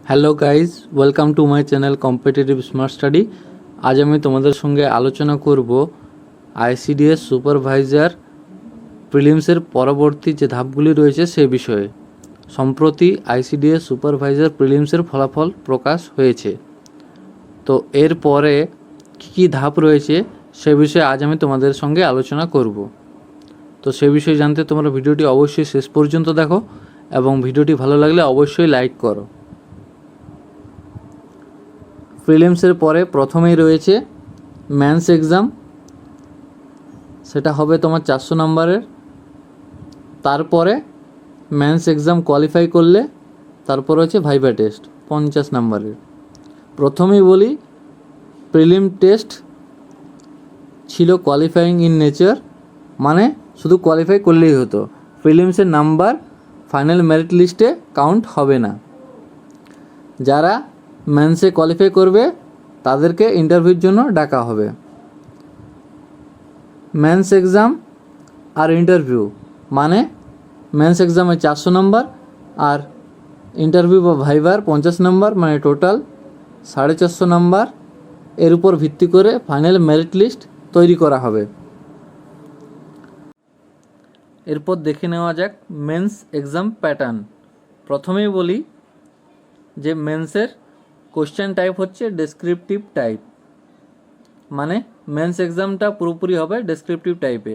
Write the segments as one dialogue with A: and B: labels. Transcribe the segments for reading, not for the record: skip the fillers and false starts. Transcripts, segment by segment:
A: Hello guys, welcome to my channel competitive smart study. আজ আমি তোমাদের সঙ্গে আলোচনা করব আইসিডিএস সুপারভাইজার প্রিলিমসের পরবর্তী যে ধাপগুলি রয়েছে সে বিষয়ে। সম্প্রতি আইসিডিএস সুপারভাইজার প্রিলিমসের ফলাফল প্রকাশ হয়েছে, তো এর পরে কী কী ধাপ রয়েছে সে বিষয়ে আজ আমি তোমাদের সঙ্গে আলোচনা করব। তো সে বিষয়ে জানতে তোমরা ভিডিওটি অবশ্যই শেষ পর্যন্ত দেখো এবং ভিডিওটি ভালো লাগলে অবশ্যই লাইক করো। প্রিলিমসের পরে প্রথমেই রয়েছে মেন্স এক্সাম, সেটা হবে তোমার 400 নম্বরের। তারপরে মেন্স এক্সাম কোয়ালিফাই করলে তারপর হচ্ছে ভাইভা টেস্ট 50 নম্বরের। প্রথমেই বলি, প্রিলিম টেস্ট ছিল কোয়ালিফাইং ইন নেচার, মানে শুধু কোয়ালিফাই করলেই হতো, প্রিলিমসের নাম্বার ফাইনাল মেরিট লিস্টে কাউন্ট হবে না। যারা মেন্সে কোয়ালিফাই করবে তাদেরকে ইন্টারভিউর জন্য ডাকা হবে। মেন্স এক্সাম আর ইন্টারভিউ মানে মেন্স এক্সামে 400 নম্বর আর ইন্টারভিউ বা ভাইভার 50 নম্বর, মানে টোটাল 450 নম্বর। এর উপর ভিত্তি করে ফাইনাল মেরিট লিস্ট তৈরি করা হবে। এরপর দেখে নেওয়া যাক মেন্স এক্সাম প্যাটার্ন। প্রথমেই বলি যে মেন্সের কোশ্চেন টাইপ হচ্ছে ডেসক্রিপটিভ টাইপ, মানে মেন্স এক্সামটা পুরোপুরি হবে ডেসক্রিপটিভ টাইপে।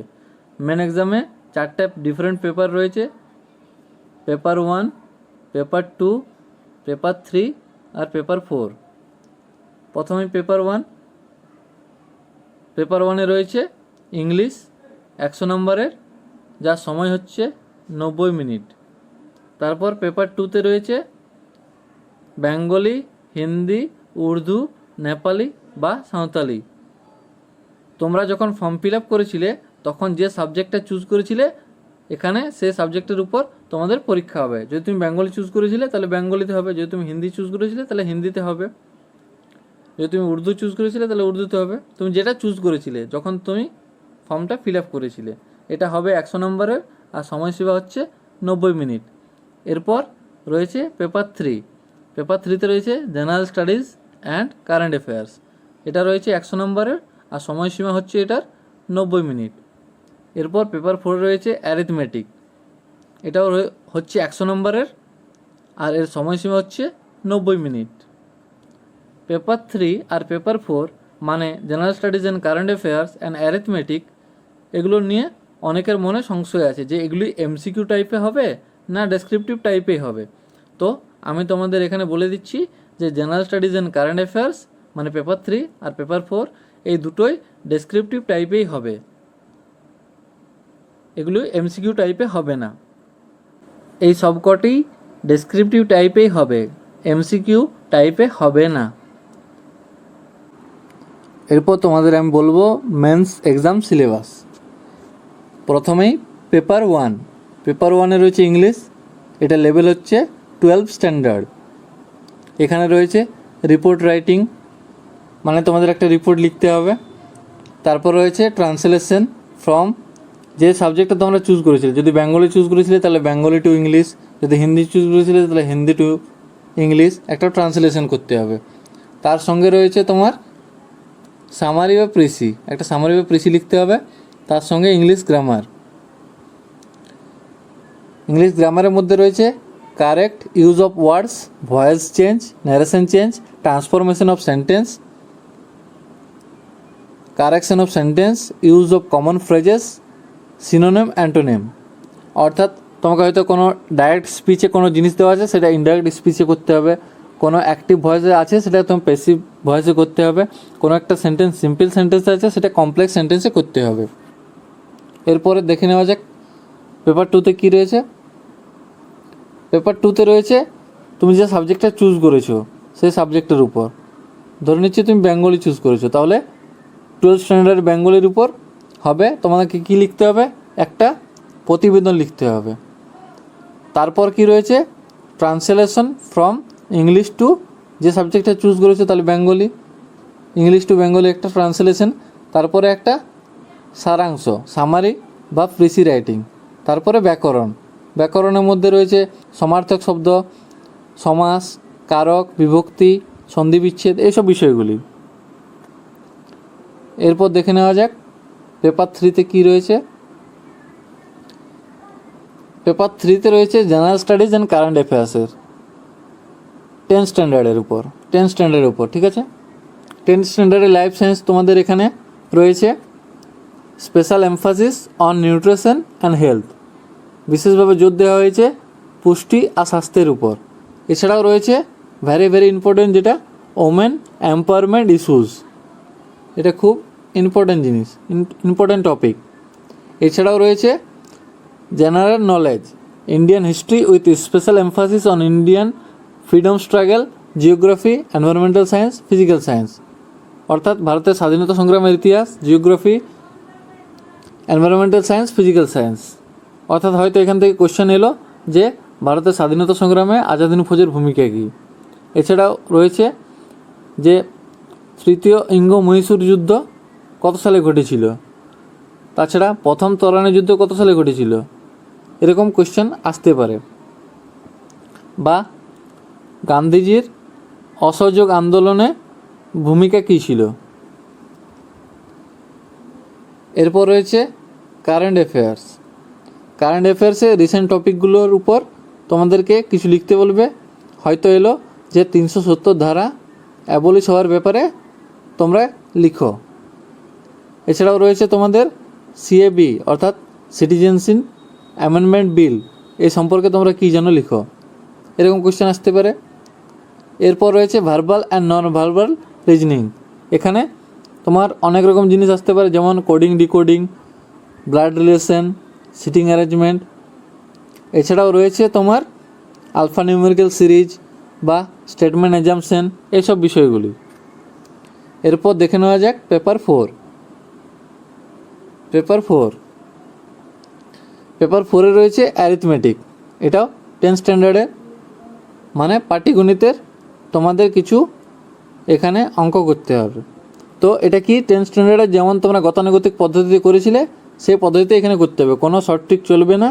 A: মেন এক্সামে 4টা ডিফারেন্ট পেপার রয়েছে, পেপার 1, পেপার 2, পেপার 3 আর পেপার 4। প্রথমে পেপার 1। পেপার 1-এ রয়েছে ইংলিশ 100 নম্বরের, যার সময় হচ্ছে 90 মিনিট। তারপর পেপার 2-তে রয়েছে বেঙ্গলি, হিন্দি, উর্দু, নেপালি বা সাঁওতালি। তোমরা যখন ফর্ম ফিল আপ করেছিলে তখন যে সাবজেক্টটা চুজ করেছিলে এখানে সেই সাবজেক্টের উপর তোমাদের পরীক্ষা হবে। যদি তুমি বেঙ্গলি চুজ করেছিলে তাহলে বেঙ্গলিতে হবে, যদি তুমি হিন্দি চুজ করেছিলে তাহলে হিন্দিতে হবে, যদি তুমি উর্দু চুজ করেছিলে তাহলে উর্দুতে হবে। তুমি যেটা চুজ করেছিলে যখন তুমি ফর্মটা ফিল আপ করেছিলে, এটা হবে 100 নম্বরের আর সময়সীমা হচ্ছে 90 মিনিট। এরপর রয়েছে পেপার 3। পেপার 3-তে রয়েছে general studies and current affairs, এটা রয়েছে 100 নম্বরের আর সময়সীমা হচ্ছে এটার 90 মিনিট। এরপর পেপার 4 রয়েছে অ্যারিথমেটিক, এটাও হচ্ছে 100 নম্বরের আর এর সময়সীমা হচ্ছে 90 মিনিট। পেপার 3 আর পেপার 4 মানে general studies and current affairs and arithmetic, এগুলো নিয়ে অনেকের মনে সংশয় আছে যে এগুলি এমসিকিউ টাইপে হবে না ডেসক্রিপটিভ টাইপেই হবে। তো আমি তোমাদের এখানে বলে দিচ্ছি যে general studies and current affairs মানে পেপার 3 আর পেপার 4 এই দুটোই ডেসক্রিপটিভ টাইপেই হবে, এগুলো এমসিকিউ টাইপে হবে না। এই সবকটি ডেসক্রিপটিভ টাইপেই হবে, এমসিকিউ টাইপে হবে না। এরপর তোমাদের আমি বলবো মেন্স এক্সাম সিলেবাস। প্রথমেই পেপার 1। পেপার 1-এ রয়েছে ইংলিশ, এটা লেভেল হচ্ছে 12 স্ট্যান্ডার্ড। এখানে রয়েছে রিপোর্ট রাইটিং, মানে তোমাদের একটা রিপোর্ট লিখতে হবে। তারপর রয়েছে ট্রান্সলেশন ফ্রম যে সাবজেক্টটা তোমরা চুজ করেছিলে, যদি বেঙ্গলি চুজ করেছিলে তাহলে বেঙ্গলি টু ইংলিশ, যদি হিন্দি চুজ করেছিলে তাহলে হিন্দি টু ইংলিশ একটা ট্রান্সলেশন করতে হবে। তার সঙ্গে রয়েছে তোমার সামারি বা প্রেসি, একটা সামারি বা প্রেসি লিখতে হবে। তার সঙ্গে ইংলিশ গ্রামার। ইংলিশ গ্রামারের মধ্যে রয়েছে correct use of words, voice change, narration change, transformation of sentence, correction of sentence, use of common phrases, synonym, antonym. অর্থাৎ তোমাকে হয়তো কোনো ডাইরেক্ট স্পিচে কোনো জিনিস দেওয়া আছে সেটা ইনডাইরেক্ট স্পিচে করতে হবে, কোনো অ্যাক্টিভ ভয়েসে আছে সেটা তোমার প্যাসিভ ভয়েসে করতে হবে, কোনো একটা সেন্টেন্স সিম্পল সেন্টেন্সে আছে সেটা কমপ্লেক্স সেন্টেন্সে করতে হবে। এরপরে দেখে নেওয়া যাক পেপার 2-তে কী রয়েছে। পেপার 2-তে রয়েছে তুমি যে সাবজেক্টটা চুজ করেছো সেই সাবজেক্টের উপর। ধরে নিচ্ছি তুমি বেঙ্গলি চুজ করেছো, তাহলে 12 স্ট্যান্ডার্ড বেঙ্গলির উপর হবে। তোমাদেরকে কী লিখতে হবে? একটা প্রতিবেদন লিখতে হবে। তারপর কি রয়েছে? ট্রান্সলেশন ফ্রম ইংলিশ টু, যে সাবজেক্টটা চুজ করেছো তাহলে বেঙ্গলি, ইংলিশ টু বেঙ্গলি একটা ট্রান্সলেশন। তারপরে একটা সারাংশ, সামারি বা প্রিসি রাইটিং। তারপরে ব্যাকরণ, ব্যাকরণের মধ্যে রয়েছে সমার্থক শব্দ, সমাস, কারক, বিভক্তি, সন্ধি বিচ্ছেদ, এইসব বিষয়গুলি। এরপর দেখে নেওয়া যাক পেপার 3-তে কী রয়েছে। পেপার 3-তে রয়েছে জেনারেল স্টাডিজ অ্যান্ড কারেন্ট অ্যাফেয়ার্সের 10 স্ট্যান্ডার্ডের উপর, ঠিক আছে। 10 স্ট্যান্ডার্ডের লাইফ সায়েন্স তোমাদের এখানে রয়েছে special emphasis on nutrition and health, বিশেষভাবে জোর দেওয়া হয়েছে পুষ্টি আর স্বাস্থ্যের উপর। এছাড়াও রয়েছে ভেরি ইম্পর্টেন্ট যেটা ওমেন এম্পাওয়ারমেন্ট ইস্যুস, এটা খুব ইম্পর্টেন্ট জিনিস, ইম্পর্টেন্ট টপিক। এছাড়াও রয়েছে general knowledge, Indian history with special emphasis on Indian freedom struggle, geography, environmental science, physical science, অর্থাৎ ভারতের স্বাধীনতা সংগ্রামের ইতিহাস, geography, environmental science, physical science. অর্থাৎ হয়তো এখান থেকে কোশ্চেন এলো যে ভারতের স্বাধীনতা সংগ্রামে আজাদ হিন্দ ফৌজের ভূমিকা কী। এছাড়াও রয়েছে যে তৃতীয় ইঙ্গ মহীশূর যুদ্ধ কত সালে ঘটেছিল, তাছাড়া প্রথম তরানি যুদ্ধ কত সালে ঘটেছিল, এরকম কোশ্চেন আসতে পারে। বা গান্ধীজির অসহযোগ আন্দোলনে ভূমিকা কী ছিল। এরপর রয়েছে কারেন্ট অ্যাফেয়ার্সে রিসেন্ট টপিকগুলোর উপর তোমাদেরকে কিছু লিখতে বলবে। হয়তো এলো যে 370 ধারা অ্যাবলিশ হওয়ার ব্যাপারে তোমরা লিখো। এছাড়াও রয়েছে তোমাদের সিএবি অর্থাৎ সিটিজেনশিপ অ্যামেন্ডমেন্ট বিল, এই সম্পর্কে তোমরা কী যেন লিখো, এরকম কোশ্চেন আসতে পারে। এরপর রয়েছে verbal and non verbal reasoning, এখানে তোমার অনেক রকম জিনিস আসতে পারে, যেমন coding, decoding, blood relation, seating arrangement. এছাড়াও রয়েছে তোমার আলফা নিউমেরিক্যাল সিরিজ বা স্টেটমেন্ট অ্যাজাম্পশন, এইসব বিষয়গুলি। এরপর দেখে নেওয়া যাক পেপার 4-এ রয়েছে অ্যারিথমেটিক, এটাও 10 স্ট্যান্ডার্ডের, মানে পাটিগণিতের তোমাদের কিছু এখানে অঙ্ক করতে হবে। তো এটা কি 10 স্ট্যান্ডার্ডের যেমন তোমরা গতানুগতিক পদ্ধতিতে করেছিলে সেই পদ্ধতিতে এখানে করতে হবে, কোনো শর্ট ট্রিক চলবে না,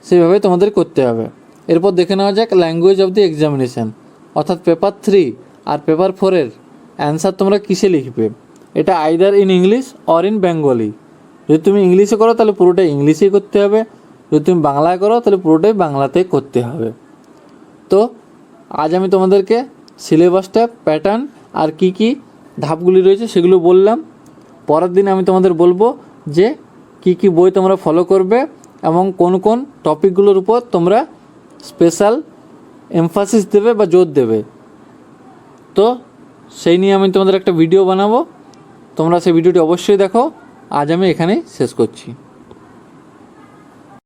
A: সেভাবে তোমাদের করতে হবে। এরপর দেখে নেওয়া যাক ল্যাঙ্গুয়েজ অফ দি এক্সামিনেশান, অর্থাৎ পেপার 3 আর পেপার 4-এর অ্যান্সার তোমরা কিসে লিখবে। এটা either in English or in Bengali. যদি তুমি ইংলিশে করো তাহলে পুরোটাই ইংলিশেই করতে হবে, যদি তুমি বাংলায় করো তাহলে পুরোটাই বাংলাতে করতে হবে। তো আজ আমি তোমাদেরকে সিলেবাসটা, প্যাটার্ন আর কি কি ধাপগুলি রয়েছে সেগুলো বললাম। পরের দিন আমি তোমাদের বলবো যে কি কি বই তোমরা ফলো করবে এবং কোন কোন টপিকগুলোর উপর তোমরা স্পেশাল এমফাসিস দেবে বা জোর দেবে। তো সেই নিয়ে আমি তোমাদের একটা ভিডিও বানাবো, তোমরা সেই ভিডিওটি অবশ্যই দেখো। আজ আমি এখানেই শেষ করছি।